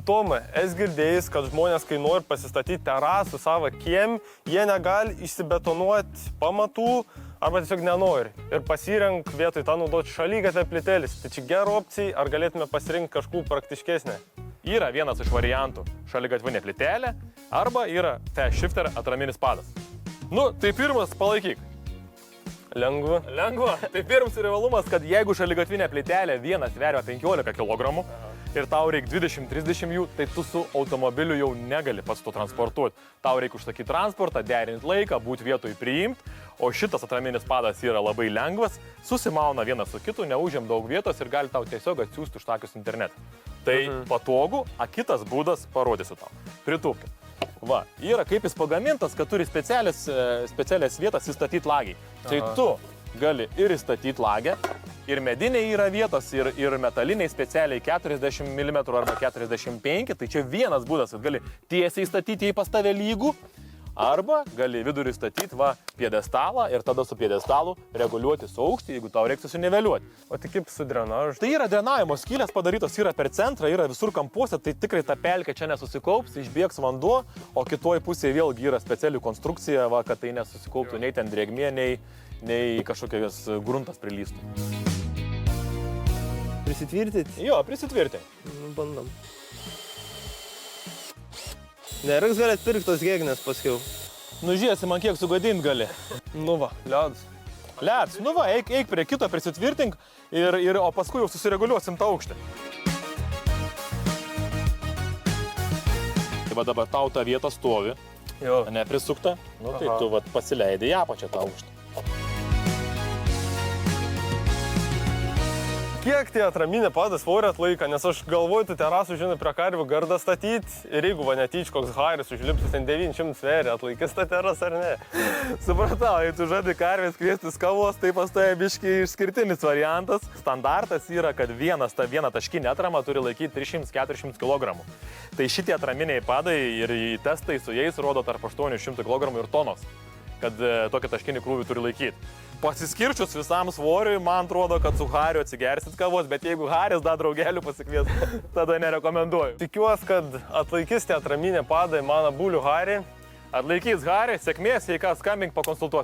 Tomai, esi girdėjęs, kad žmonės, kai nori pasistatyti terasų savo kiem, jie negali išsibetonuoti pamatų arba tiesiog nenori. Ir pasirenk vietoj tą naudoti šalygatvę plytelis. Tai čia gera opcija, ar galėtume pasirinkti kažkų praktiškesnę? Yra vienas iš variantų - šaligatvinė plytelė arba yra Fast Shifter atraminis padas. Nu, tai pirmas palaikyk. Lengva. Lengva. Tai pirmas privalumas, kad jeigu šaligatvinė plytelė vienas sveria 15 kg ir tau reikia 20-30 jų, tai tu su automobiliu jau negali pats to transportuoti. Tau reikia užsakyti transportą, derinti laiką, būti vietoj priimti, o šitas atraminis padas yra labai lengvas, susimauna vienas su kitu, neužėm daug vietos ir gali tau tiesiog atsiųsti užtakius internetą. Tai patogu, a kitas būdas parodysiu tau. Pritūpkit. Va, yra kaip jis pagamintas, kad turi specialias vietas įstatyti lagiai. Tai tu gali ir įstatyti lagę, ir mediniai yra vietos, ir metaliniai specialiai 40 mm arba 45, tai čia vienas būdas, kad gali tiesiai įstatyti į pas tave lygų, arba gali vidurį statyti piedestalą ir tada su piedestalu reguliuoti su aukštį, jeigu tau reikia susiniveliuoti. O tai kaip su drenažu? Tai yra drenavimo skylės padarytos, yra per centrą, yra visur kampuose, tai tikrai ta pelkė čia nesusikaups, išbėgs vanduo, o kitoj pusėje vėlgi yra speciali konstrukcija, kad tai nesusikauptų nei ten drėgmė, nei kažkokias gruntas prilystų. Prisitvirtinti? Jo, prisitvirtinti. Bandom. Nereiks galėt pirkti tos gėgnės paskiau. Nu, žiūrėsi, man kiek sugadint gali. Nu va, ledus. Ledus, nu va, eik prie kito, prisitvirtink, o paskui jau susireguliuosim tą aukštį. Tai va dabar tau ta vieta stovi, neprisukta, nu tai tu pasileidai į apačią tą aukštį. Kiek tie atraminė padas svorį atlaiko, nes aš galvoju, tu terasų, žinai, prie karvių gardą statyti ir jeigu netyč koks haris užlipsus ten 900 sveria, atlaikys tą terasą ar ne? Supratau, jei tu žadi karvės kviestis kavos, tai pastoja biški išskirtinis variantas. Standartas yra, kad viena taškinė atrama turi laikyti 300-400 kg. Tai šitie atraminiai padai ir testai su jais rodo tarp 800 kg ir tonos, kad tokį taškinį krūvį turi laikyti. Pasiskirčius visam svoriui, man atrodo, kad su hariu atsigersit kavos, bet jeigu haris dar draugelių pasikvies, tada nerekomenduoju. Tikiuosi, kad atlaikys tie atraminė padai mano bulių harį. Atlaikys harį, sėkmės, jei ką skambink, pakonsultuosim.